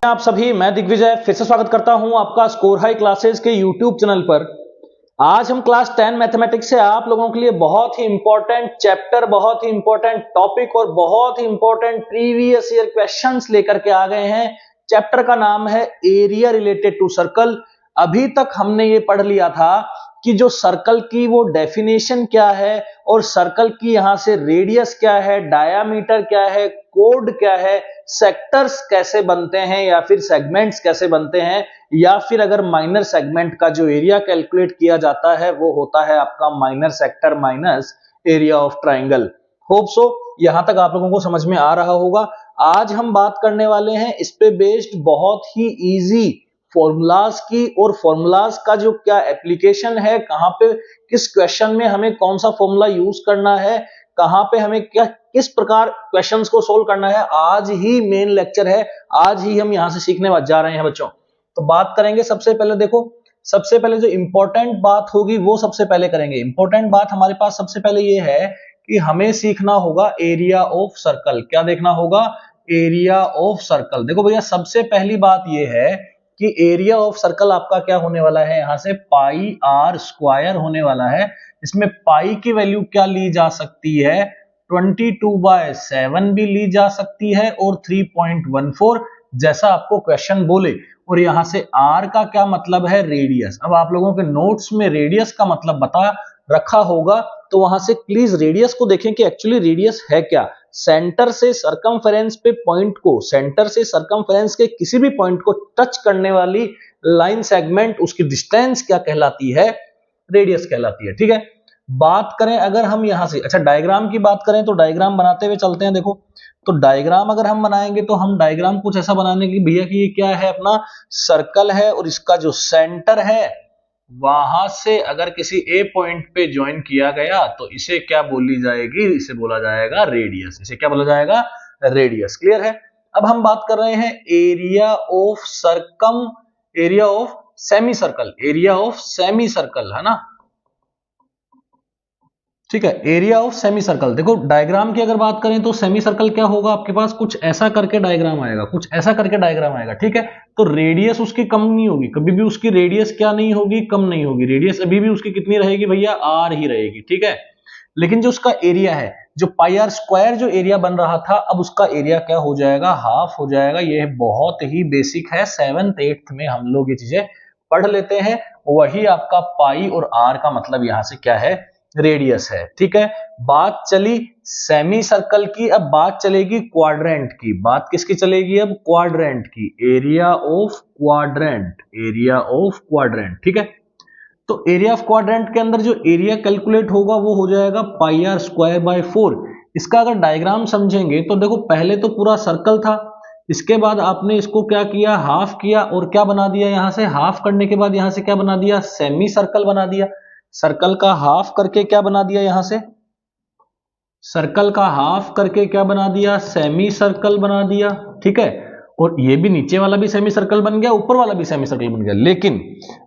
आप सभी, मैं दिग्विजय फिर से स्वागत करता हूं आपका स्कोर हाई क्लासेस के यूट्यूब चैनल पर। आज हम क्लास 10 मैथमेटिक्स से आप लोगों के लिए बहुत ही इंपॉर्टेंट चैप्टर, बहुत ही इंपॉर्टेंट टॉपिक और बहुत ही इंपॉर्टेंट प्रीवियस ईयर क्वेश्चंस लेकर के आ गए हैं। चैप्टर का नाम है एरिया रिलेटेड टू सर्कल। अभी तक हमने ये पढ़ लिया था कि जो सर्कल की वो डेफिनेशन क्या है और सर्कल की यहां से रेडियस क्या है, डायामीटर क्या है, कोड क्या है, सेक्टर्स कैसे बनते हैं या फिर सेगमेंट्स कैसे बनते हैं, या फिर अगर माइनर सेगमेंट का जो एरिया कैलकुलेट किया जाता है वो होता है आपका minor sector minus area of triangle. Hope so यहां तक आप लोगों को समझ में आ रहा होगा। आज हम बात करने वाले हैं इस पे बेस्ड बहुत ही इजी फॉर्मूलाज की, और फॉर्मूलाज का जो क्या एप्लीकेशन है, कहां पे किस क्वेश्चन में हमें कौन सा फॉर्मूला यूज करना है, कहां पे हमें क्या किस प्रकार क्वेश्चंस को सोल्व करना है, आज ही मेन लेक्चर है। आज ही हम यहां से सीखने जा रहे हैं बच्चों। तो बात करेंगे सबसे पहले, देखो सबसे पहले जो इंपॉर्टेंट बात होगी वो सबसे पहले करेंगे। इंपॉर्टेंट बात हमारे पास सबसे पहले ये है कि हमें सीखना होगा एरिया ऑफ सर्कल। क्या देखना होगा? Area of circle. देखो भैया, सबसे पहली बात ये है कि एरिया ऑफ सर्कल आपका क्या होने वाला है, यहां से पाई आर स्क्वायर होने वाला है। इसमें पाई की वैल्यू क्या ली जा सकती है? 22/7 भी ली जा सकती है और 3.14 जैसा आपको क्वेश्चन बोले। और यहां से आर का क्या मतलब है? रेडियस। अब आप लोगों के नोट्स में रेडियस का मतलब बता रखा होगा, तो वहां से प्लीज रेडियस को देखें कि एक्चुअली रेडियस है क्या। सेंटर से सरकमफेरेंस पे पॉइंट को, सेंटर से सरकमफेरेंस के किसी भी पॉइंट को टच करने वाली लाइन सेगमेंट, उसकी डिस्टेंस क्या कहलाती है? रेडियस कहलाती है। ठीक है, बात करें अगर हम यहां से, अच्छा डायग्राम की बात करें तो डायग्राम बनाते हुए चलते हैं। देखो, तो डायग्राम अगर हम बनाएंगे तो हम डायग्राम कुछ ऐसा बनाने की भैया कि ये क्या है, अपना सर्कल है और इसका जो सेंटर है वहां से अगर किसी ए पॉइंट पे ज्वाइन किया गया तो इसे क्या बोली जाएगी? इसे बोला जाएगा रेडियस। इसे क्या बोला जाएगा? रेडियस। क्लियर है? अब हम बात कर रहे हैं area of circum, area of semi circle, area of semi circle, है ना। ठीक है, एरिया ऑफ सेमी सर्कल। देखो डायग्राम की अगर बात करें तो सेमी सर्कल क्या होगा आपके पास? कुछ ऐसा करके डायग्राम आएगा, कुछ ऐसा करके डायग्राम आएगा। ठीक है, तो रेडियस उसकी कम नहीं होगी, कभी भी उसकी रेडियस क्या नहीं होगी? कम नहीं होगी। रेडियस अभी भी उसकी कितनी रहेगी भैया? आर ही रहेगी। ठीक है, लेकिन जो उसका एरिया है, जो पाई आर स्क्वायर जो एरिया बन रहा था, अब उसका एरिया क्या हो जाएगा? हाफ हो जाएगा। ये बहुत ही बेसिक है, 7th 8th में हम लोग ये चीजें पढ़ लेते हैं। वही आपका पाई और आर का मतलब यहां से क्या है? रेडियस है। ठीक है, बात चली सेमी सर्कल की, अब बात चलेगी क्वाड्रेंट की। बात किसकी चलेगी अब? क्वाड्रेंट की। Area of quadrant, area of quadrant. ठीक है, तो एरिया ऑफ क्वाड्रेंट के अंदर जो एरिया कैलकुलेट होगा वो हो जाएगा पाई आर स्क्वायर बाय 4। इसका अगर डायग्राम समझेंगे तो देखो, पहले तो पूरा सर्कल था, इसके बाद आपने इसको क्या किया? हाफ किया और क्या बना दिया? यहां से हाफ करने के बाद यहां से क्या बना दिया? सेमी सर्कल बना दिया। सर्कल का हाफ करके क्या बना दिया? यहां से सर्कल का हाफ करके क्या बना दिया? सेमी सर्कल बना दिया। ठीक है, और ये भी नीचे वाला भी सेमी सर्कल बन गया, ऊपर वाला भी सेमी सर्कल बन गया। लेकिन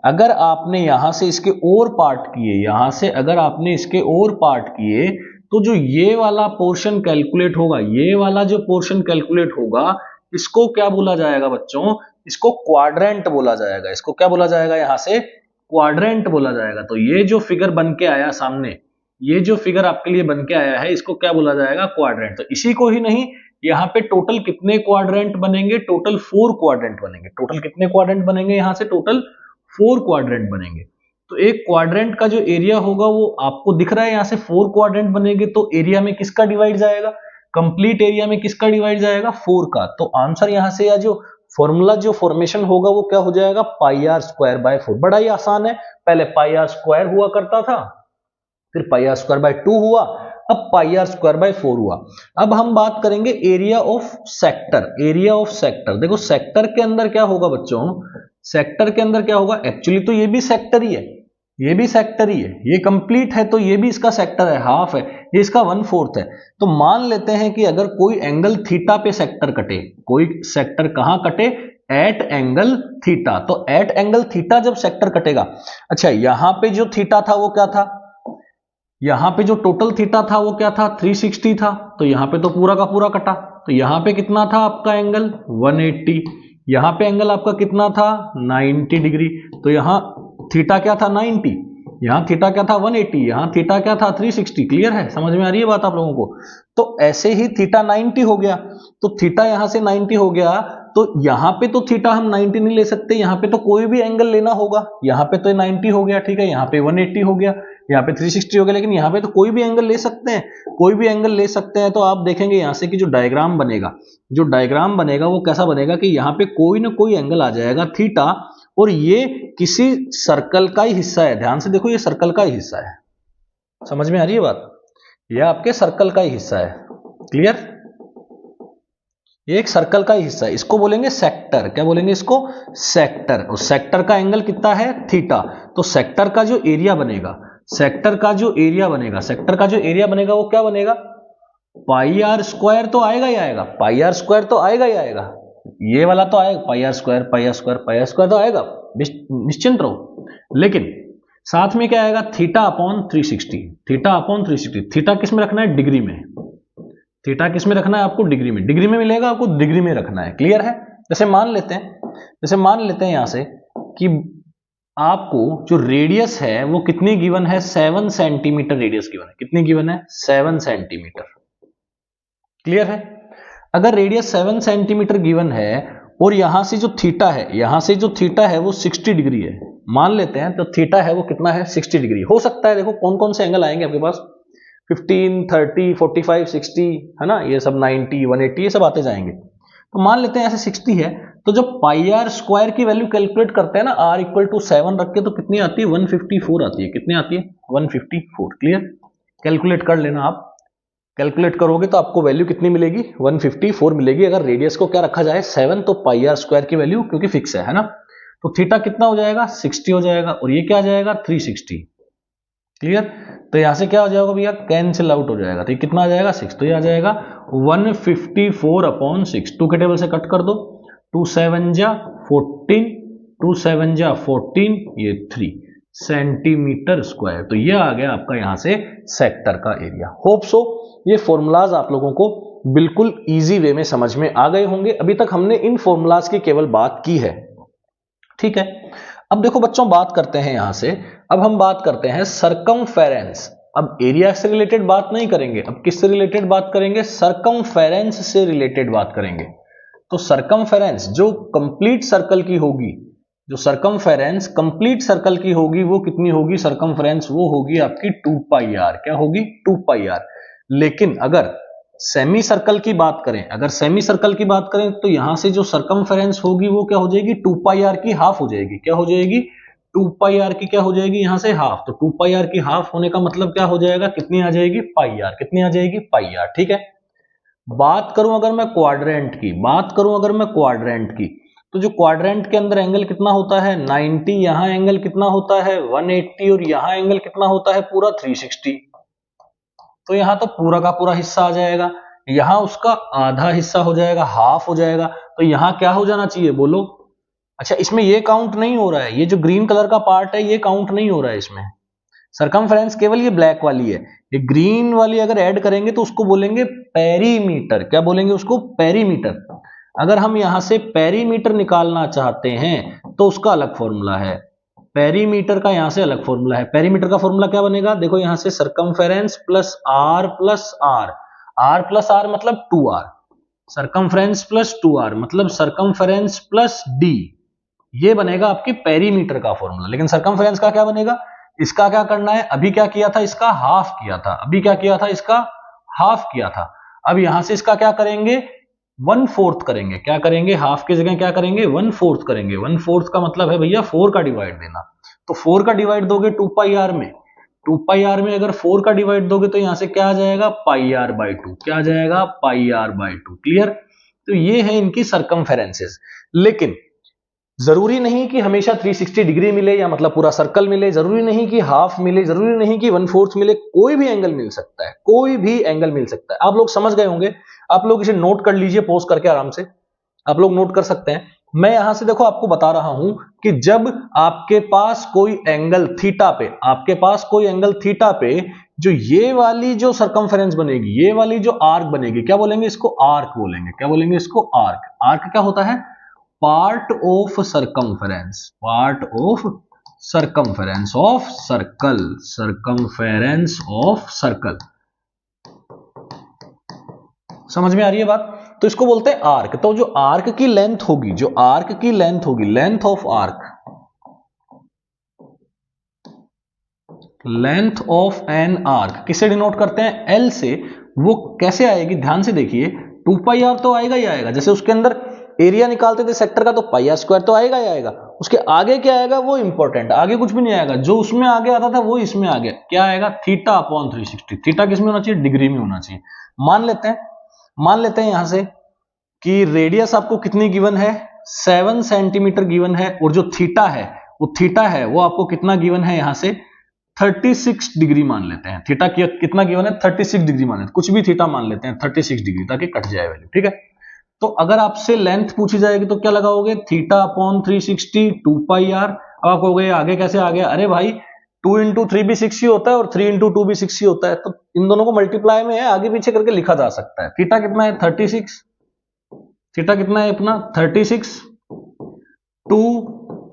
अगर आपने यहां से इसके और पार्ट किए, यहां से अगर आपने इसके और पार्ट किए, तो जो ये वाला पोर्शन कैलकुलेट होगा, ये वाला जो पोर्शन कैलकुलेट होगा, इसको क्या बोला जाएगा बच्चों? इसको क्वाड्रेंट बोला जाएगा। इसको क्या बोला जाएगा? यहां से क्वाड्रेंट बोला जाएगा। तो ये जो फिगर बन के आया सामने, ये जो फिगर आपके लिए बन के आया है, इसको क्या बोला जाएगा? क्वाड्रेंट। तो इसी को ही नहीं, यहाँ पे टोटल कितने क्वाड्रेंट बनेंगे? टोटल 4 क्वाड्रेंट बनेंगे। टोटल कितने क्वाड्रेंट बनेंगे? यहां से टोटल 4 क्वाड्रेंट बनेंगे। तो एक क्वाड्रेंट का जो एरिया होगा वो आपको दिख रहा है, यहां से 4 क्वाड्रेंट बनेंगे, तो एरिया में किसका डिवाइड जाएगा? कंप्लीट एरिया में किसका डिवाइड जाएगा? 4 का। तो आंसर यहां से या जो फॉर्मूला जो फॉर्मेशन होगा वो क्या हो जाएगा? पाई आर स्क्वायर बाय 4। बड़ा ही आसान है, पहले पाई आर स्क्वायर हुआ करता था, फिर पाई आर स्क्वायर बाय 2 हुआ, अब पाई आर स्क्वायर बाय 4 हुआ। अब हम बात करेंगे area of sector. Area of sector, देखो सेक्टर के अंदर क्या होगा बच्चों? सेक्टर के अंदर क्या होगा? एक्चुअली तो ये भी सेक्टर ही है, ये भी सेक्टर ही है, ये कंप्लीट है तो ये भी इसका सेक्टर है, हाफ है, ये इसका 1/4 है। तो मान लेते हैं कि अगर कोई एंगल थीटा पे सेक्टर कटे, कोई सेक्टर कहां कटे? At angle theta. तो एट एंगल थीटा जब सेक्टर कटेगा, अच्छा यहां पे जो थीटा था वो क्या था? यहां पे जो टोटल थीटा था वो क्या था? 360 था। तो यहां पे तो पूरा का पूरा कटा, तो यहां पे कितना था आपका एंगल? 180। यहां पे एंगल आपका कितना था 90 डिग्री, तो यहां थीटा क्या था 90, यहां थीटा क्या था 180, यहां थीटा क्या था 360। क्लियर है, समझ में आ रही है बात आप लोगों को। तो ऐसे ही थीटा 90 हो गया, तो थीटा यहां से 90 हो गया, तो यहां पे तो थीटा हम 90 नहीं ले सकते, यहां पे तो कोई भी एंगल लेना होगा। यहां पे तो 90 हो गया, ठीक है, यहां पे 180 हो गया, यहाँ पे 360 हो गया, लेकिन यहाँ पे तो कोई भी एंगल ले सकते हैं, कोई भी एंगल ले सकते हैं। तो आप देखेंगे यहाँ से कि जो डायग्राम बनेगा वो कैसा बनेगा कि यहाँ पे कोई ना कोई एंगल आ जाएगा थीटा, और ये किसी सर्कल का ही हिस्सा है। ध्यान से देखो, ये सर्कल का ही हिस्सा है, समझ में आ रही है बात, ये आपके सर्कल का ही हिस्सा है। क्लियर, ये एक सर्कल का ही हिस्सा है, इसको बोलेंगे सेक्टर। क्या बोलेंगे इसको, सेक्टर। और सेक्टर का एंगल कितना है थीटा। तो सेक्टर का जो एरिया बनेगा, सेक्टर का जो एरिया बनेगा वो क्या बनेगा, पाई आर स्क्वायर तो आएगा ही आएगा, पाई आर स्क्वायर तो आएगा ही आएगा, ये वाला तो आएगा, पाई आर स्क्वायर तो आएगा, निश्चिंत रहो। लेकिन साथ में क्या आएगा, थीटा अपॉन 360। थीटा किस में रखना है, डिग्री में। थीटा किस में रखना है आपको, डिग्री में। डिग्री में मिलेगा आपको, डिग्री में रखना है। क्लियर है। जैसे मान लेते हैं यहां से कि आपको जो रेडियस है वो कितनी गिवन है, 7 सेंटीमीटर रेडियस गिवन है। कितनी गिवन है, 7 सेंटीमीटर। क्लियर है। अगर रेडियस 7 सेंटीमीटर गिवन है और यहां से जो थीटा है वो 60 डिग्री है मान लेते हैं, तो थीटा है वो कितना है, 60 डिग्री। हो सकता है, देखो कौन कौन से एंगल आएंगे आपके पास, 15, 30, 45, 60, है ना, ये सब 90, 180 ये सब आते जाएंगे। तो मान लेते हैं ऐसे 60 है, तो जब पाई आर स्क्वायर की वैल्यू कैलकुलेट करते हैं ना, r इक्वल टू 7 रख के, तो कितनी आती है, 154 आती है। कितनी आती है, 154। क्लियर, कैलकुलेट कर लेना आप, कैलकुलेट करोगे तो आपको वैल्यू कितनी मिलेगी, 154 मिलेगी। अगर रेडियस को क्या रखा जाए 7, तो पाई आर स्क्वायर की वैल्यू क्योंकि फिक्स है ना, तो थीटा कितना हो जाएगा 60 हो जाएगा, और ये क्या आ जाएगा 360। क्लियर, तो यहां से क्या हो जाएगा भैया, कैंसिल आउट हो जाएगा, तो ये कितना आ जाएगा 6, तो ये आ जाएगा 154 अपॉन 6। 2 के टेबल से कट कर दो, 2 7 जा 14, 2 7 जा 14, ये 3 सेंटीमीटर स्क्वायर। तो ये आ गया आपका यहां से सेक्टर का एरिया। होप सो ये फॉर्मूलाज आप लोगों को बिल्कुल इजी वे में समझ में आ गए होंगे। अभी तक हमने इन फॉर्मूलाज की केवल बात की है, ठीक है। अब देखो बच्चों, बात करते हैं यहां से, अब हम बात करते हैं सरकमफेरेंस। अब एरिया से रिलेटेड बात नहीं करेंगे, अब किससे रिलेटेड बात करेंगे, सरकमफेरेंस से रिलेटेड बात करेंगे। तो सरकमफेरेंस जो कंप्लीट सर्कल की होगी, जो सरकमफेरेंस कंप्लीट सर्कल की होगी, वो कितनी होगी सरकमफेरेंस, वो होगी आपकी 2 पाई आर। क्या होगी, 2 पाई आर। लेकिन अगर सेमी सर्कल की बात करें, तो यहां से जो सरकमफेरेंस होगी वो क्या हो जाएगी, 2 पाई आर की हाफ हो जाएगी। क्या हो जाएगी, 2 पाई आर की क्या हो जाएगी यहां से हाफ। तो 2 पाई आर की हाफ होने का मतलब क्या हो जाएगा, कितनी आ जाएगी, पाई आर। कितनी आ जाएगी, पाई आर। ठीक है। बात करूं अगर मैं क्वाड्रेंट की, तो जो क्वाड्रेंट के अंदर एंगल कितना होता है 90, यहां एंगल कितना होता है 180, और यहां एंगल कितना होता है पूरा 360। तो यहां तो पूरा का पूरा हिस्सा आ जाएगा, यहां उसका आधा हिस्सा हो जाएगा, हाफ हो जाएगा। तो यहां क्या हो जाना चाहिए बोलो। अच्छा, इसमें ये काउंट नहीं हो रहा है, ये जो ग्रीन कलर का पार्ट है ये काउंट नहीं हो रहा है इसमें। सरकमफेरेंस केवल ये ब्लैक वाली है, ये ग्रीन वाली अगर ऐड करेंगे तो उसको बोलेंगे पेरीमीटर। क्या बोलेंगे उसको, पेरीमीटर। अगर हम यहां से पेरीमीटर निकालना चाहते हैं तो उसका अलग फॉर्मूला है, पेरीमीटर का यहां से अलग फॉर्मूला है। पेरीमीटर का फॉर्मूला क्या बनेगा, देखो यहां से सरकमफेरेंस प्लस आर मतलब 2r, सरकमफेरेंस प्लस 2r मतलब सरकमफेरेंस प्लस d, ये बनेगा आपकी पेरीमीटर का फॉर्मूला। लेकिन सरकमफेरेंस का क्या बनेगा, इसका क्या करना है, अभी क्या किया था, इसका हाफ किया था, अब यहां से इसका क्या करेंगे 1/4 करेंगे। क्या करेंगे, हाफ की जगह क्या करेंगे 1/4 करेंगे। 1/4 का मतलब है भैया 4 का डिवाइड देना। तो 4 का डिवाइड दोगे 2 पाई आर में, 2 पाई आर में अगर 4 का डिवाइड दोगे तो यहां से क्या आ जाएगा पाई आर बाई 2। क्या आ जाएगा, पाई आर बाई 2। क्लियर। तो ये है इनकी सरकमफेरेंसेस। लेकिन जरूरी नहीं कि हमेशा 360 डिग्री मिले, या मतलब पूरा सर्कल मिले, जरूरी नहीं कि हाफ मिले, जरूरी नहीं कि 1/4 मिले, कोई भी एंगल मिल सकता है, कोई भी एंगल मिल सकता है। आप लोग समझ गए होंगे, आप लोग इसे नोट कर लीजिए, पॉज करके आराम से आप लोग नोट कर सकते हैं। मैं यहां से देखो आपको बता रहा हूं कि जब आपके पास कोई एंगल थीटा पे जो ये वाली जो सरकमफेरेंस बनेगी, ये वाली जो आर्क बनेगी, क्या बोलेंगे इसको, आर्क बोलेंगे। क्या बोलेंगे इसको, आर्क। आर्क क्या होता है, part of circumference, part of circumference of circle, circumference of circle. समझ में आ रही है बात? तो इसको बोलते हैं आर्क। तो जो आर्क की लेंथ होगी, जो आर्क की लेंथ होगी, length of arc, length of an arc किसे डिनोट करते हैं? एल से। वो कैसे आएगी? ध्यान से देखिए, 2 पाई आर तो आएगा ही आएगा। जैसे उसके अंदर एरिया निकालते थे सेक्टर का, तो पाई आर स्क्वायर तो आएगा ही आएगा। उसके आगे क्या आएगा वो इंपॉर्टेंट, आगे कुछ भी नहीं आएगा। जो उसमें आगे आता था वो इसमें आ गया, क्या आएगा? Theta upon 360। थीटा किस में होना चाहिए? डिग्री में होना चाहिए। मान लेते हैं यहां से कि रेडियस आपको कितनी गिवन है? 7 सेंटीमीटर गिवन है, और जो थीटा है वो आपको कितना गिवन है? यहां से 36 डिग्री मान लेते हैं। थीटा कितना गिवन है? 36 डिग्री मान लेते हैं। कुछ भी थीटा मान लेते हैं 36 डिग्री, ताकि कट जाए वैल्यू, ठीक है। तो अगर आपसे लेंथ पूछी जाएगी तो क्या लगाओगे? Theta upon 360 2 pi r. अब आप कहोगे आगे कैसे आ गया? अरे भाई 2 इंटू 3 भी 6 ही होता है, और 3 इंटू 2 भी 6 ही होता है, तो इन दोनों को मल्टीप्लाई में है, आगे पीछे करके लिखा जा सकता है। थीटा कितना है? 36। थीटा कितना है अपना? 36। 2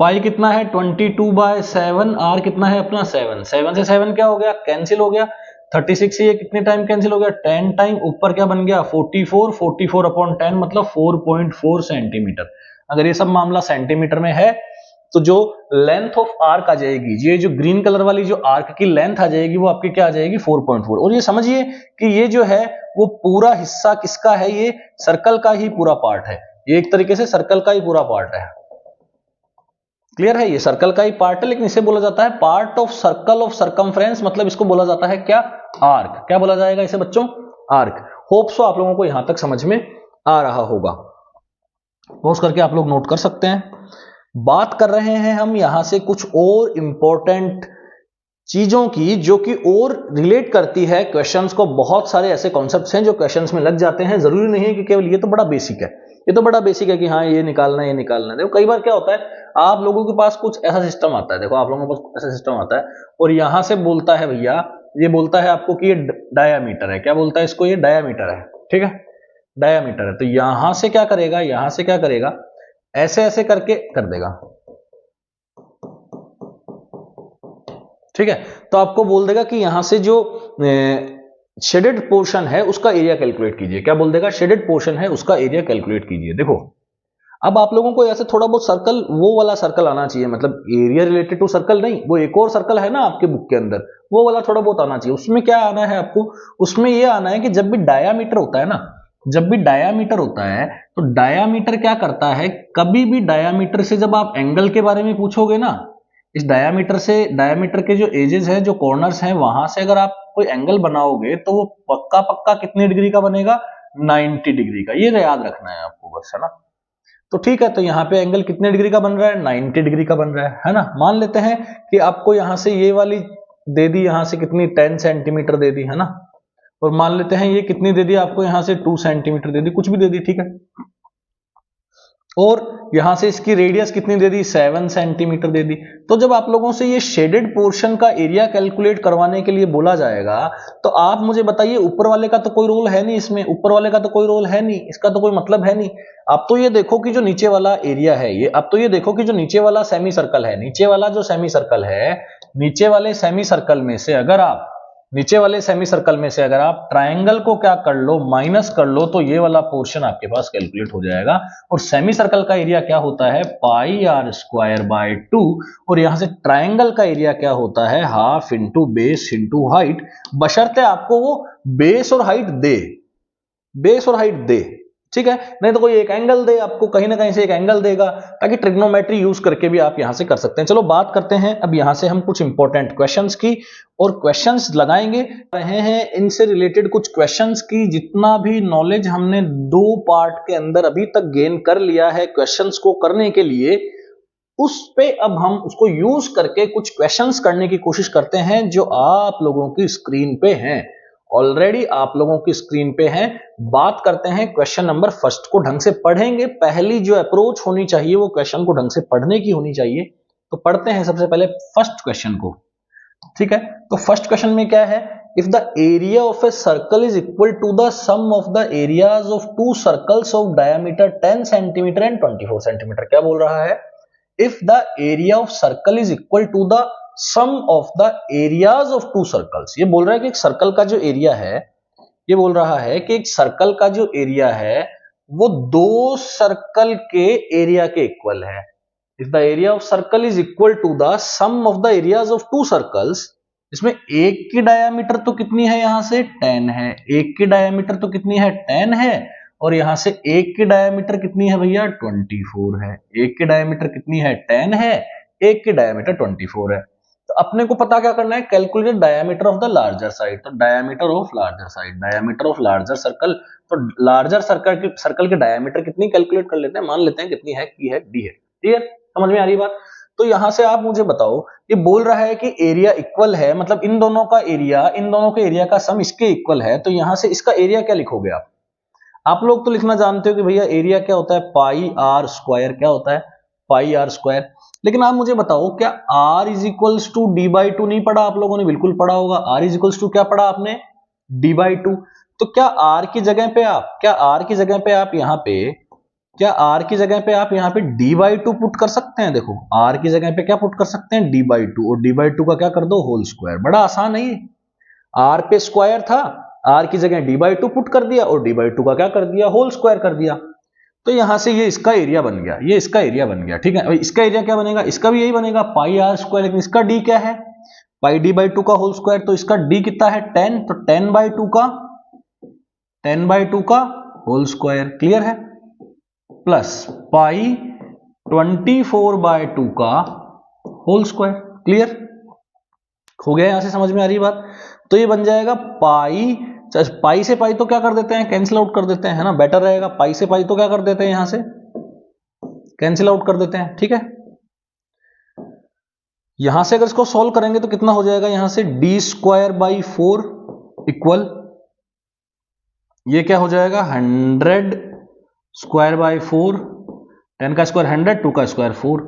पाई कितना है? 22/7। आर कितना है अपना? 7। 7 से 7 क्या हो गया? कैंसिल हो गया। 36 से ये कितने टाइम कैंसिल हो गया? 10 टाइम। ऊपर क्या बन गया? 44। 44 अपॉन 10 मतलब 4.4 सेंटीमीटर। अगर ये सब मामला सेंटीमीटर में है, तो जो लेंथ ऑफ आर्क आ जाएगी, ये जो ग्रीन कलर वाली जो आर्क की लेंथ आ जाएगी, वो आपकी क्या आ जाएगी? 4.4। और ये समझिए कि ये जो है वो पूरा हिस्सा किसका है? ये सर्कल का ही पूरा पार्ट है। ये एक तरीके से सर्कल का ही पूरा पार्ट है। क्लियर है? ये सर्कल का ही पार्ट है, लेकिन इसे बोला जाता है part of circle of circumference. मतलब इसको बोला जाता है क्या? आर्क। क्या बोला जाएगा इसे बच्चों? आर्क। होप सो आप लोगों को यहां तक समझ में आ रहा होगा। पॉज करके आप लोग नोट कर सकते हैं। बात कर रहे हैं हम यहां से कुछ और इंपॉर्टेंट चीजों की, जो कि और रिलेट करती है क्वेश्चंस को। बहुत सारे ऐसे कॉन्सेप्ट्स हैं जो क्वेश्चंस में लग जाते हैं। जरूरी नहीं है कि केवल ये तो बड़ा बेसिक है, ये तो बड़ा बेसिक है कि हाँ ये निकालना है, ये निकालना है। देखो कई बार क्या होता है, आप लोगों के पास कुछ ऐसा सिस्टम आता है, देखो आप लोगों के पास ऐसा सिस्टम आता है, और यहां से बोलता है भैया, ये बोलता है आपको कि ये डायामीटर है। क्या बोलता है इसको? ये डायामीटर है, ठीक है, डायामीटर है। तो यहां से क्या करेगा? यहां से क्या करेगा? ऐसे ऐसे करके कर देगा, ठीक है। तो आपको बोल देगा कि यहां से जो शेडेड पोर्शन है उसका एरिया कैलकुलेट कीजिए। क्या बोल देगा? शेडेड पोर्शन है उसका एरिया कैलकुलेट कीजिए। देखो अब आप लोगों को ऐसे थोड़ा बहुत सर्कल, वो वाला सर्कल आना चाहिए, मतलब एरिया रिलेटेड टू सर्कल नहीं, वो एक और सर्कल है ना आपके बुक के अंदर, वो वाला थोड़ा बहुत आना चाहिए। उसमें क्या आना है आपको? उसमें ये आना है कि जब भी डायामीटर होता है ना, जब भी डायामीटर होता है, तो डायामीटर क्या करता है? कभी भी डायामीटर से जब आप एंगल के बारे में पूछोगे ना, इस डायामीटर से, डायामीटर के जो एजेस है, जो कॉर्नर्स हैं, वहां से अगर आप कोई एंगल बनाओगे तो वो पक्का पक्का कितने डिग्री का बनेगा? 90 डिग्री का। ये याद रखना है आपको बस, है ना। तो ठीक है, तो यहाँ पे एंगल कितने डिग्री का बन रहा है? 90 डिग्री का बन रहा है ना। मान लेते हैं कि आपको यहां से ये वाली दे दी, यहां से कितनी 10 सेंटीमीटर दे दी, है ना। और मान लेते हैं ये कितनी दे दी आपको? यहां से 2 सेंटीमीटर दे दी, कुछ भी दे दी, ठीक है। और यहां से इसकी रेडियस कितनी दे दी? 7 सेंटीमीटर दे दी। तो जब आप लोगों से ये शेडेड पोर्शन का एरिया कैलकुलेट करवाने के लिए बोला जाएगा, तो आप मुझे बताइए, ऊपर वाले का तो कोई रोल है नहीं इसमें, ऊपर वाले का तो कोई रोल है नहीं, इसका तो कोई मतलब है नहीं। आप तो ये देखो कि जो नीचे वाला एरिया है, ये आप तो ये देखो कि जो नीचे वाला सेमी सर्कल है, नीचे वाला जो सेमी सर्कल है, नीचे वाले सेमी सर्कल में से अगर आप, नीचे वाले सेमी सर्कल में से अगर आप ट्रायंगल को क्या कर लो? माइनस कर लो, तो ये वाला पोर्शन आपके पास कैलकुलेट हो जाएगा। और सेमी सर्कल का एरिया क्या होता है? Pi are square by 2। और यहां से ट्रायंगल का एरिया क्या होता है? Half into base into height, बशर्ते आपको वो बेस और हाइट दे, बेस और हाइट दे, ठीक है। नहीं तो कोई एक एंगल दे आपको, कहीं ना कहीं से एक एंगल देगा, ताकि ट्रिग्नोमेट्री यूज करके भी आप यहां से कर सकते हैं। चलो बात करते हैं अब यहां से हम कुछ इंपॉर्टेंट क्वेश्चंस की, और क्वेश्चंस लगाएंगे रहे हैं इनसे रिलेटेड कुछ क्वेश्चंस की। जितना भी नॉलेज हमने 2 पार्ट के अंदर अभी तक गेन कर लिया है क्वेश्चंस को करने के लिए, उस पे अब हम उसको यूज करके कुछ क्वेश्चंस करने की कोशिश करते हैं, जो आप लोगों की स्क्रीन पे हैं, ऑलरेडी आप लोगों की स्क्रीन पे हैं। बात करते हैं क्वेश्चन नंबर फर्स्ट को, ढंग से पढ़ेंगे। पहली जो अप्रोच होनी चाहिए वो क्वेश्चन को ढंग से पढ़ने की होनी चाहिए। तो पढ़ते हैं सबसे पहले फर्स्ट क्वेश्चन को, ठीक है। तो फर्स्ट क्वेश्चन में क्या है if the area of a circle is equal to the sum of the areas of two circles of diameter 10 centimetre and 24 centimetre. क्या बोल रहा है? If the area of circle is equal to the sum of the areas of two circles. ये बोल रहा है कि एक सर्कल का जो एरिया है, ये बोल रहा है कि एक सर्कल का जो एरिया है वो दो सर्कल के एरिया के इक्वल है। If the area of circle is equal to the sum of the areas of two circles, इसमें एक की डायामीटर तो कितनी है, यहां से 10 है, एक की डायामीटर तो कितनी है 10 है, और यहां से एक की डायामीटर कितनी है भैया 24 है। एक की डायामीटर कितनी है 10 है, एक की डायामीटर 24 है। तो अपने को पता क्या करना है, calculate diameter of the larger side. तो diameter of larger side, diameter of larger circle, तो लार्जर सर्कल के डायमीटर कितनी कैलकुलेट कर लेते हैं, मान लेते हैं कितनी है, की है, डी है। ठीक है, समझ में आ रही बात? तो यहां से आप मुझे बताओ, ये बोल रहा है कि एरिया इक्वल है, मतलब इन दोनों का एरिया, इन दोनों के एरिया का सम इसके इक्वल है, तो यहां से इसका एरिया क्या लिखोगे आप लोग तो लिखना जानते हो कि भैया एरिया क्या होता है, पाई आर स्क्वायर। क्या होता है? Pi are square. लेकिन आप मुझे बताओ, क्या r is equals to d by two नहीं पढ़ा आप लोगों ने? बिल्कुल पढ़ा होगा। r इज इक्वल्स टू क्या पढ़ा आपने? D by to. तो क्या r की जगह पे आप, क्या r की जगह पे आप यहाँ पे, क्या r की जगह पे आप यहाँ पे डी बाई टू पुट कर सकते हैं? देखो r की जगह पे क्या पुट कर सकते हैं, डी बाई टू, और डी बाई टू का क्या कर दो, होल स्क्वायर। बड़ा आसान है ये। r पे स्क्वायर था, r की जगह डी बाई टू पुट कर दिया, और डी बाई टू का क्या कर दिया, होल स्क्वायर कर दिया। तो यहां से ये इसका एरिया बन गया, ये इसका एरिया बन गया। ठीक है, इसका एरिया क्या बनेगा, इसका भी यही बनेगा, पाई आर स्क्वायर। लेकिन इसका डी क्या है, पाई डी बाई टू का होल स्क्वायर। तो इसका डी कितना है 10, तो 10 बाई टू का होल स्क्वायर। क्लियर है? प्लस पाई 24 बाय 2 का होल स्क्वायर। क्लियर हो गया? यहां से समझ में आ रही बात? तो ये बन जाएगा पाई से पाई तो क्या कर देते हैं, कैंसिल आउट कर देते हैं, है ना, बेटर रहेगा। पाई से पाई तो क्या कर देते हैं, यहां से कैंसिल आउट कर देते हैं। ठीक है, यहां से अगर इसको सॉल्व करेंगे तो कितना हो जाएगा, यहां से डी स्क्वायर बाई 4 इक्वल, ये क्या हो जाएगा 100 स्क्वायर बाई 4, 10 का स्क्वायर 100, 2 का स्क्वायर 4,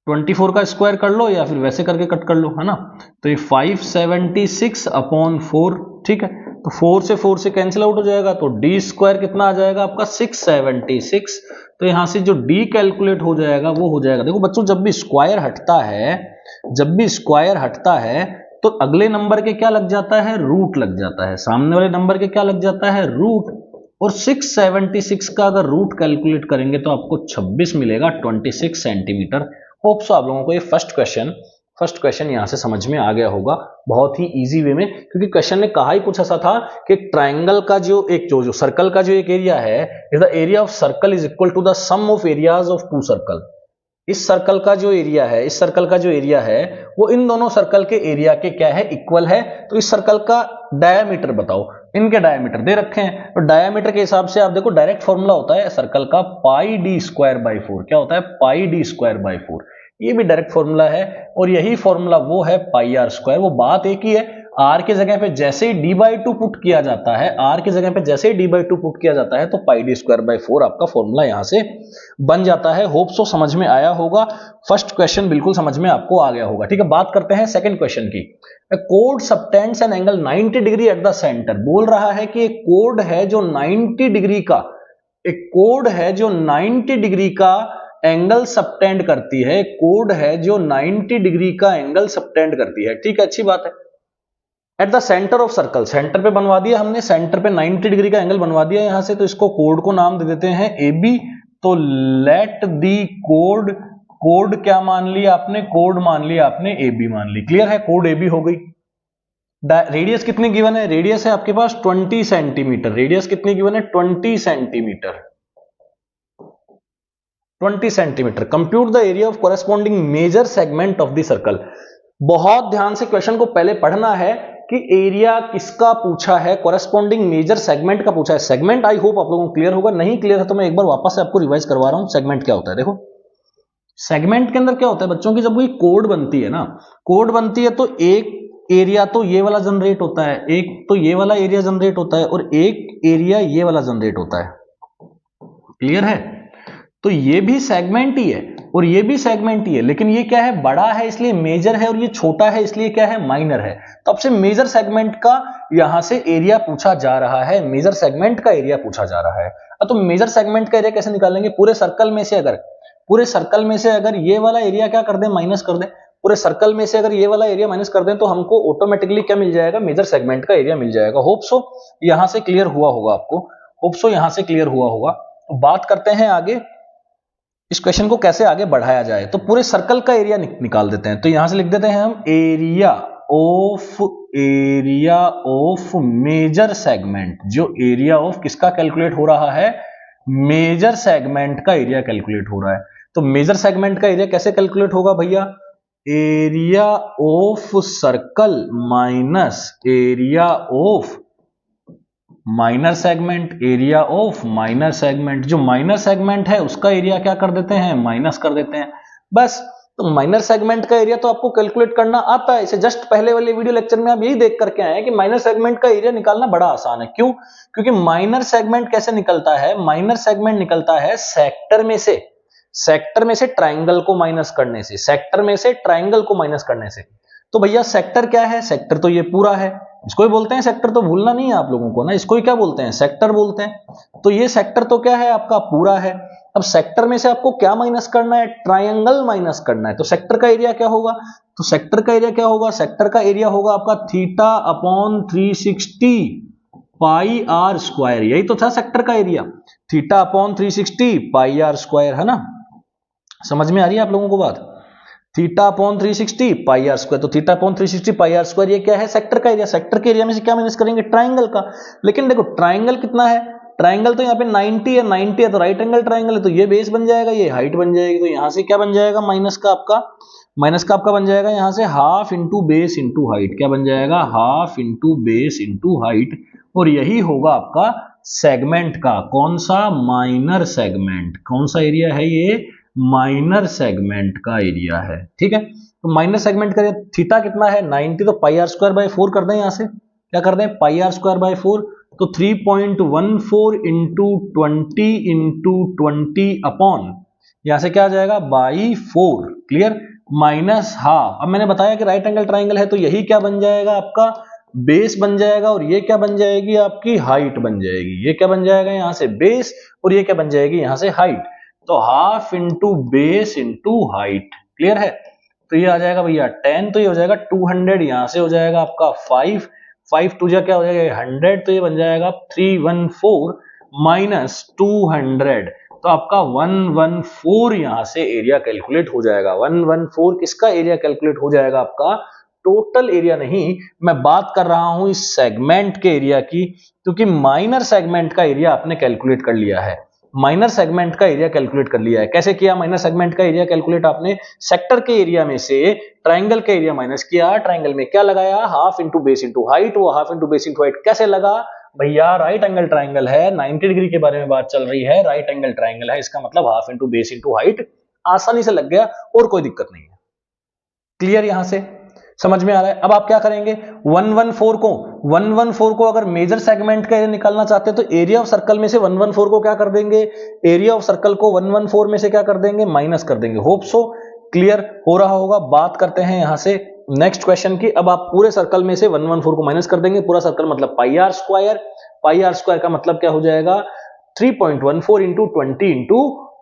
24 का स्क्वायर कर लो या फिर वैसे करके कट कर लो, है ना। तो ये 576 अपॉन 4। ठीक है, तो 4 से कैंसिल आउट हो जाएगा, तो डी स्क्वायर कितना आ जाएगा आपका 676। तो यहां से जो डी कैलकुलेट हो जाएगा वो हो जाएगा, देखो बच्चों जब भी स्क्वायर हटता है तो अगले नंबर के क्या लग जाता है, रूट लग जाता है। सामने वाले नंबर के क्या लग जाता है, रूट। और 676 का अगर रूट कैलकुलेट करेंगे तो आपको 26 मिलेगा, 26 सेंटीमीटर। होप सो आप लोगों को ये फर्स्ट क्वेश्चन यहां से समझ में आ गया होगा बहुत ही इजी वे में, क्योंकि क्वेश्चन ने कहा ही कुछ ऐसा था कि ट्रायंगल का जो सर्कल का जो एक एरिया है, is the area of circle is equal to the sum of areas of two circle. इस सर्कल का जो एरिया है वो इन दोनों सर्कल के एरिया के क्या है, इक्वल है। तो इस सर्कल का डायामीटर बताओ, इनके डायामीटर दे रखे हैं, तो डायामीटर के हिसाब से आप देखो डायरेक्ट फॉर्मूला होता है सर्कल का पाई डी स्क्वायर बाई 4। क्या होता है, पाई डी स्क्वायर बाई 4। ये भी डायरेक्ट फॉर्मूला है, और यही फॉर्मूला वो है पाई आर स्क्वायर। वो बात एक ही है, आर के जगह पे जैसे ही डी बाई टू पुट किया जाता है, तो पाई डी स्क्वायर बाई 4 आपका फॉर्मूला यहां से बन जाता है। होप सो समझ में आया होगा। फर्स्ट क्वेश्चन बिल्कुल समझ में आपको आ गया होगा। ठीक है, बात करते हैं सेकंड क्वेश्चन की। Code subtends an angle 90 degree at the centre. बोल रहा है कि एक कोड है जो 90 डिग्री का एंगल सबटेंड करती है, कोड है जो 90 डिग्री का एंगल सबटेंड करती है। ठीक है, अच्छी बात है। At the centre of circle, centre पे बनवा दिया हमने, सेंटर पे 90 डिग्री का एंगल बनवा दिया यहां से, तो इसको कोड को नाम दे देते हैं ए बी। तो लेट दी कोड क्या मान लिया आपने, कोड मान लिया आपने ए बी मान ली। क्लियर है, कोड ए बी हो गई। रेडियस कितनी गिवन है, रेडियस है आपके पास 20 सेंटीमीटर। रेडियस कितनी गिवन है, 20 centimetre. Compute the area of corresponding major segment of the circle. बहुत ध्यान से क्वेश्चन को पहले पढ़ना है कि एरिया किसका पूछा है, कोरेस्पॉन्डिंग मेजर सेगमेंट का पूछा है। सेगमेंट आई होप आप लोगों को क्लियर होगा, नहीं क्लियर है तो मैं एक बार वापस से आपको रिवाइज करवा रहा हूं। सेगमेंट क्या होता है, देखो सेगमेंट के अंदर क्या होता है बच्चों की, जब कोई कोड बनती है ना, कोड बनती है तो एक एरिया तो ये वाला जनरेट होता है, एक तो ये वाला एरिया जनरेट होता है, और एक एरिया ये वाला जनरेट होता है। क्लियर है, तो ये भी सेगमेंट ही है। और ये भी सेगमेंट ही है, लेकिन ये क्या है, बड़ा है इसलिए मेजर है, और ये छोटा है इसलिए क्या है, माइनर है। तो आपसे मेजर सेगमेंट का यहां से एरिया पूछा जा रहा है, मेजर सेगमेंट का एरिया पूछा जा रहा है। तो मेजर सेगमेंट का एरिया कैसे निकालेंगे, पूरे सर्कल में से अगर ये वाला एरिया क्या कर दें, माइनस कर दें, पूरे सर्कल में से अगर ये वाला एरिया माइनस कर दें तो हमको ऑटोमेटिकली क्या मिल जाएगा, मेजर सेगमेंट का एरिया मिल जाएगा। होप सो यहां से क्लियर हुआ होगा आपको, होप सो यहां से क्लियर हुआ होगा। तो बात करते हैं आगे, इस क्वेश्चन को कैसे आगे बढ़ाया जाए। तो पूरे सर्कल का एरिया निकाल देते हैं। तो यहां से लिख देते हैं हम एरिया ऑफ मेजर सेगमेंट। जो एरिया ऑफ किसका कैलकुलेट हो रहा है, मेजर सेगमेंट का एरिया कैलकुलेट हो रहा है। तो मेजर सेगमेंट का एरिया कैसे कैलकुलेट होगा भैया, area of circle minus area of minor segment, area of minor segment. जो माइनर सेगमेंट है उसका एरिया क्या कर देते हैं, माइनस कर देते हैं, बस। तो माइनर सेगमेंट का एरिया तो आपको कैलकुलेट करना आता है, इसे जस्ट पहले वाले वीडियो लेक्चर में आप यही देख करके आए हैं कि माइनर सेगमेंट का एरिया निकालना बड़ा आसान है। क्यों, क्योंकि माइनर सेगमेंट कैसे निकलता है, माइनर सेगमेंट निकलता है सेक्टर में से ट्राइंगल को माइनस करने से, सेक्टर में से ट्राइंगल को माइनस करने से। तो भैया सेक्टर क्या है, सेक्टर तो ये पूरा है, इसको ही बोलते हैं सेक्टर, तो भूलना नहीं है आप लोगों को ना, इसको ही क्या बोलते हैं, सेक्टर बोलते हैं। तो ये सेक्टर तो क्या है, आपका पूरा है। अब सेक्टर में से आपको क्या माइनस करना है, ट्रायंगल माइनस करना है। तो सेक्टर का एरिया क्या होगा, तो सेक्टर का एरिया क्या होगा, सेक्टर का एरिया होगा आपका theta upon 360 pi are square. यही तो था सेक्टर का area, theta upon 360 pi are square, है ना। समझ में आ रही है आप लोगों को बात, theta upon 360 pi are square. तो theta upon 360 pi are square ये क्या है, सेक्टर का एरिया। सेक्टर के एरिया में से क्या माइनस करेंगे, ट्राइंगल का। लेकिन देखो ट्राइंगल कितना है, ट्राइंगल तो यहाँ पे 90 है, 90 है तो राइट एंगल ट्राइंगल है, तो ये बेस बन जाएगा, ये हाइट बन जाएगी। तो यहाँ से क्या बन जाएगा, माइनस का आपका बन जाएगा यहाँ से half into base into height. क्या बन जाएगा, half into base into height. और यही होगा आपका सेगमेंट का कौन सा, माइनर सेगमेंट। कौन सा एरिया है ये, माइनर सेगमेंट का एरिया है, ठीक है। तो माइनर सेगमेंट का थीटा कितना है 90, तो पाई आर स्क्वायर बाय 4 कर दें, यहां से क्या कर दें, पाई आर स्क्वायर बाय 4। तो 3.14 इंटू 20 इंटू 20 अपॉन, यहां से क्या आ जाएगा बाई 4, क्लियर, माइनस हाफ। अब मैंने बताया कि राइट एंगल ट्राइंगल है, तो यही क्या बन जाएगा, आपका बेस बन जाएगा, और ये क्या बन जाएगी, आपकी हाइट बन जाएगी। ये क्या बन जाएगा यहां से बेस, और ये क्या बन जाएगी यहां से हाइट। तो half into base into height, clear है। तो ये आ जाएगा भैया 10, तो ये हो जाएगा 200, यहां से हो जाएगा आपका 5 टू जा क्या हो जाएगा 100, तो ये बन जाएगा 314 माइनस 200। तो आपका 114 यहां से एरिया कैलकुलेट हो जाएगा। 114 किसका एरिया कैलकुलेट हो जाएगा, आपका टोटल एरिया नहीं, मैं बात कर रहा हूं इस सेगमेंट के एरिया की, क्योंकि माइनर सेगमेंट का एरिया आपने कैलकुलेट कर लिया है। माइनर सेगमेंट का एरिया कैलकुलेट कर लिया है। कैसे किया माइनर सेगमेंट का एरिया कैलकुलेट, आपने सेक्टर के एरिया में से ट्राइंगल का एरिया माइनस किया, ट्राइंगल में क्या लगाया, half into base into height. वो half into base into height कैसे लगा भैया, राइट एंगल ट्राइंगल है, 90 डिग्री के बारे में बात चल रही है, राइट एंगल ट्राइंगल है, इसका मतलब half into base into height, आसानी से लग गया और कोई दिक्कत नहीं है। क्लियर, यहां से समझ में आ रहा है। अब आप क्या करेंगे, 114 को अगर मेजर सेगमेंट का एरिया निकालना चाहते हैं तो एरिया ऑफ सर्कल में से 114 को क्या कर देंगे, एरिया ऑफ सर्कल को 114 में से क्या कर देंगे, माइनस कर देंगे। होप सो क्लियर हो रहा होगा। बात करते हैं यहां से नेक्स्ट क्वेश्चन की। अब आप पूरे सर्कल में से 114 को माइनस कर देंगे। पूरा सर्कल मतलब pi are square, pi are square का मतलब क्या हो जाएगा 3.14 इंटू 20 इंटू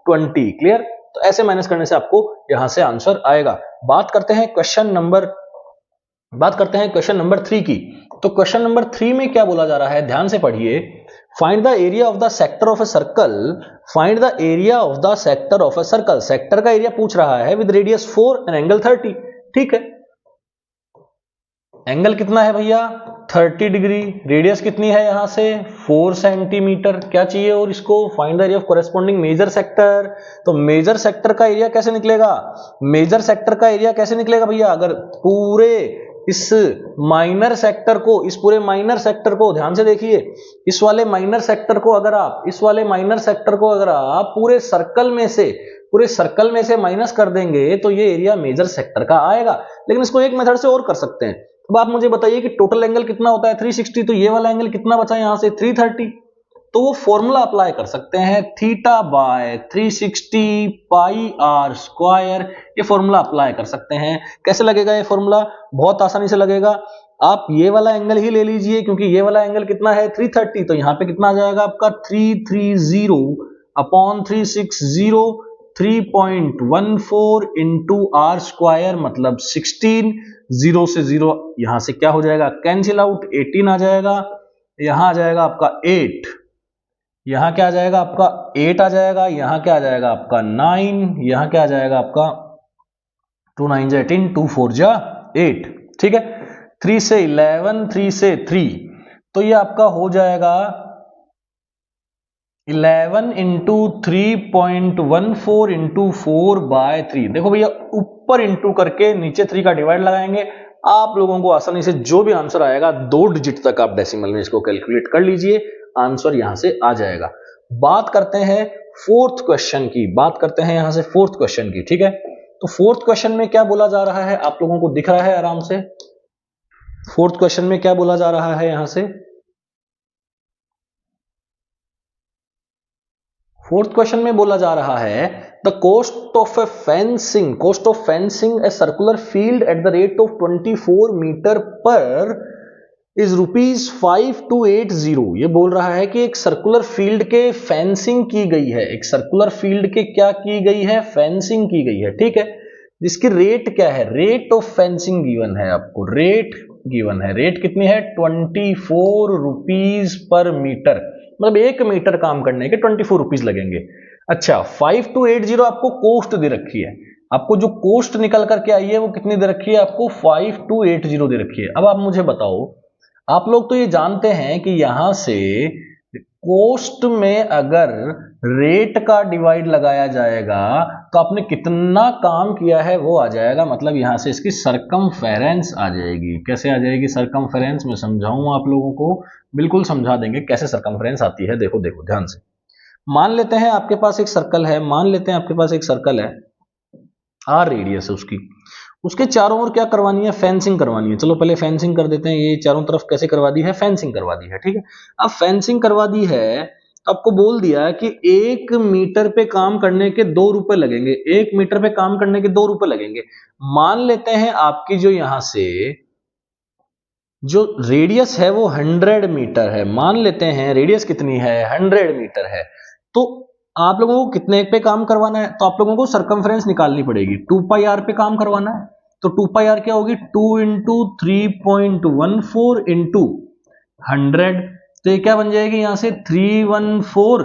20, क्लियर। तो ऐसे माइनस करने से आपको यहां से आंसर आएगा। बात करते हैं क्वेश्चन नंबर 3 की। तो क्वेश्चन नंबर 3 में क्या बोला जा रहा है, ध्यान से पढ़िए। Find the area of the sector of a circle, find the area of the sector of a circle. Sector का एरिया पूछ रहा है विद रेडियस 4 एंड एंगल 30, ठीक है। एंगल कितना है भैया 30 डिग्री, रेडियस कितनी है यहां से 4 सेंटीमीटर। क्या चाहिए, और इसको find the area of corresponding major sector. तो मेजर सेक्टर का एरिया कैसे निकलेगा, मेजर सेक्टर का एरिया कैसे निकलेगा भैया, अगर पूरे इस माइनर सेक्टर को, इस पूरे माइनर सेक्टर को ध्यान से देखिए, इस वाले माइनर सेक्टर को अगर आप पूरे सर्कल में से माइनस कर देंगे तो ये एरिया मेजर सेक्टर का आएगा। लेकिन इसको एक मेथड से और कर सकते हैं। अब आप मुझे बताइए कि टोटल एंगल कितना होता है 360, तो ये वाला एंगल कितना बचा यहां से 330, तो वो फॉर्मूला अप्लाई कर सकते हैं, theta by 360 pi are square, ये फॉर्मूला अप्लाई कर सकते हैं। कैसे लगेगा ये फॉर्मूला? बहुत आसानी से लगेगा। आप ये वाला एंगल ही ले लीजिए, क्योंकि ये वाला एंगल कितना है 330, तो यहां पे कितना आ जाएगा आपका 330 अपॉन 360, 3.14 इंटू आर स्क्वायर मतलब 16, 0 से 0 यहां से क्या हो जाएगा कैंसिल आउट, 18 आ जाएगा, यहां आ जाएगा आपका 8, यहां क्या आ जाएगा आपका 8 आ जाएगा, यहां क्या आ जाएगा आपका 9, यहां क्या आ जाएगा आपका 2 9 जा 18, 2 4 जा 8, ठीक है। 3 से 11, 3 से 3, तो ये आपका हो जाएगा 11 इंटू 3.14 इंटू 4 बाय 3। देखो भैया ऊपर इंटू करके नीचे 3 का डिवाइड लगाएंगे, आप लोगों को आसानी से जो भी आंसर आएगा 2 डिजिट तक आप डेसिमल में इसको कैलकुलेट कर लीजिए, आंसर यहां से आ जाएगा। बात करते हैं फोर्थ क्वेश्चन की, बात करते हैं यहां से फोर्थ क्वेश्चन की, ठीक है। तो फोर्थ क्वेश्चन में क्या बोला जा रहा है, आप लोगों को दिख रहा है आराम से? फोर्थ क्वेश्चन में क्या बोला जा रहा है यहां से? फोर्थ क्वेश्चन में बोला जा रहा है the cost of fencing a circular field at the rate of 24 metre पर इज ₹5280। ये बोल रहा है कि एक सर्कुलर फील्ड के फेंसिंग की गई है, एक सर्कुलर फील्ड के क्या की गई है, फेंसिंग की गई है, ठीक है। जिसकी रेट क्या है, रेट ऑफ फेंसिंग गिवन है आपको, रेट गिवन है, रेट कितनी है 24 रुपीज पर मीटर, मतलब 1 मीटर काम करने के 24 रुपीज लगेंगे। अच्छा 5280 आपको कोस्ट दे रखी है, आपको जो कोस्ट निकल करके आई है वो कितनी दे रखी है आपको 5280 दे रखी है। अब आप मुझे बताओ, आप लोग तो ये जानते हैं कि यहां से कोस्ट में अगर रेट का डिवाइड लगाया जाएगा तो आपने कितना काम किया है वो आ जाएगा, मतलब यहां से इसकी सरकमफेरेंस आ जाएगी। कैसे आ जाएगी सरकमफेरेंस, मैं समझाऊं आप लोगों को, बिल्कुल समझा देंगे कैसे सरकमफेरेंस आती है। देखो देखो ध्यान से, मान लेते हैं आपके पास एक सर्कल है, मान लेते हैं आपके पास एक सर्कल है, आर रेडियस है उसकी, उसके चारों ओर क्या करवानी है, फेंसिंग करवानी है। चलो पहले फेंसिंग कर देते हैं, ये चारों तरफ कैसे करवा दी है, फेंसिंग करवा दी है, ठीक है। अब फेंसिंग करवा दी है तो आपको बोल दिया कि 1 मीटर पे काम करने के 2 रुपए लगेंगे, 1 मीटर पे काम करने के 2 रुपए लगेंगे। मान लेते हैं आपकी जो यहां से जो रेडियस है वो 100 मीटर है, मान लेते हैं रेडियस कितनी है 100 मीटर है, तो आप लोगों को कितने पे काम करवाना है, तो आप लोगों को सरकमफ्रेंस निकालनी पड़ेगी, 2 पाई आर पे काम करवाना है। तो 2 पाई आर क्या होगी, 2 इंटू 3.14 इंटू 100, तो ये क्या बन जाएगी यहां से 314,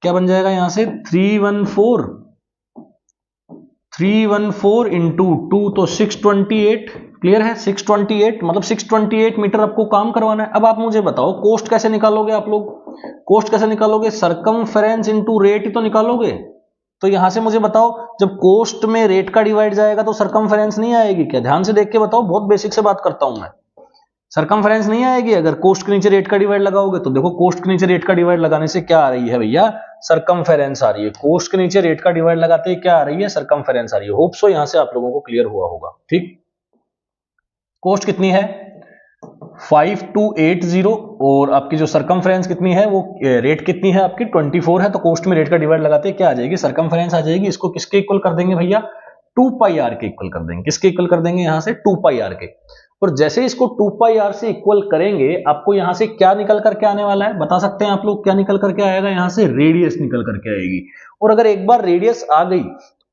क्या बन जाएगा यहां से 314 इंटू 2 तो 628, क्लियर है 628, मतलब 628 मीटर आपको काम करवाना है। अब आप मुझे बताओ कोस्ट कैसे निकालोगे, आप लोग कोस्ट कैसे निकालोगे, सरकमफेरेंस इंटू रेट ही तो निकालोगे। तो यहां से मुझे बताओ, जब कोस्ट में रेट का डिवाइड जाएगा तो सरकमफेरेंस नहीं आएगी क्या, ध्यान से देख के बताओ, बहुत बेसिक से बात करता हूं मैं। सरकमफेरेंस नहीं आएगी अगर कोस्ट के नीचे रेट का डिवाइड लगाओगे, तो देखो कोस्ट के नीचे रेट का डिवाइड लगाने से क्या आ रही है भैया, सरकमफेरेंस आ रही है। कोस्ट के नीचे रेट का डिवाइड लगाते ही क्या आ रही है, सरकमफेरेंस आ रही है। होप सो यहां से आप लोगों को क्लियर हुआ होगा, ठीक। कोस्ट कितनी है 5280 और आपकी जो सरकमफेरेंस कितनी है, वो रेट कितनी है आपकी 24 है, तो कोस्ट में रेट का डिवाइड लगाते हैं क्या आ जाएगी, सरकमफेरेंस आ जाएगी। इसको किसके इक्वल कर देंगे भैया, 2 पाई आर के इक्वल कर देंगे। किसके इक्वल कर देंगे यहां से 2 पाई आर के। और जैसे इसको 2 पाई आर से इक्वल करेंगे, आपको यहां से क्या निकल करके आने वाला है, बता सकते हैं आप लोग क्या निकल करके आएगा, यहां से रेडियस निकल करके आएगी। और अगर एक बार रेडियस आ गई,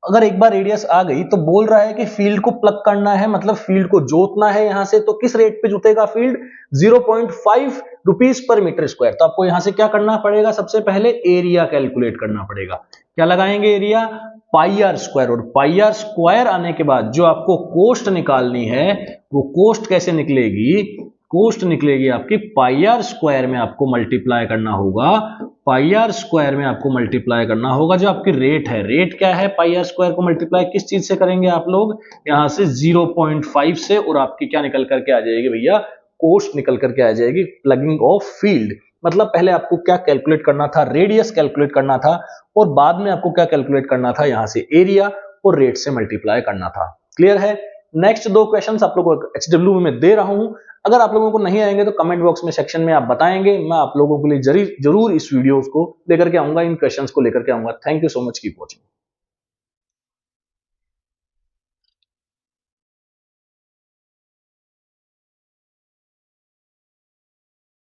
अगर एक बार रेडियस आ गई तो बोल रहा है कि फील्ड को प्लग करना है, मतलब फील्ड को जोतना है यहां से, तो किस रेट पे जुतेगा field, 0.5 rupees per metre square. तो आपको यहां से क्या करना पड़ेगा, सबसे पहले एरिया कैलकुलेट करना पड़ेगा। क्या लगाएंगे एरिया, पाई आर स्क्वायर, और पाई आर स्क्वायर आने के बाद जो आपको कोस्ट निकालनी है, वो कोस्ट कैसे निकलेगी, कोस्ट निकलेगी आपकी पाई आर स्क्वायर में आपको मल्टीप्लाई करना होगा, पाई आर स्क्वायर में आपको मल्टीप्लाई करना होगा जो आपकी रेट है। रेट क्या है, पाई आर स्क्वायर को मल्टीप्लाई किस चीज से करेंगे आप लोग, यहां से 0.5 से, और आपकी क्या निकल करके आ जाएगी भैया, कोस्ट निकल करके आ जाएगी, प्लगिंग ऑफ फील्ड। मतलब पहले आपको क्या कैलकुलेट करना था, रेडियस कैलकुलेट करना था, और बाद में आपको क्या कैलकुलेट करना था, यहां से एरिया और रेट से मल्टीप्लाई करना था। क्लियर है। नेक्स्ट 2 क्वेश्चंस आप लोगों को HW में दे रहा हूं, अगर आप लोगों को नहीं आएंगे तो कमेंट बॉक्स में सेक्शन में आप बताएंगे, मैं आप लोगों के लिए जरूर इस वीडियो को लेकर के आऊंगा, इन क्वेश्चंस को लेकर के आऊंगा। Thank you so much, keep watching.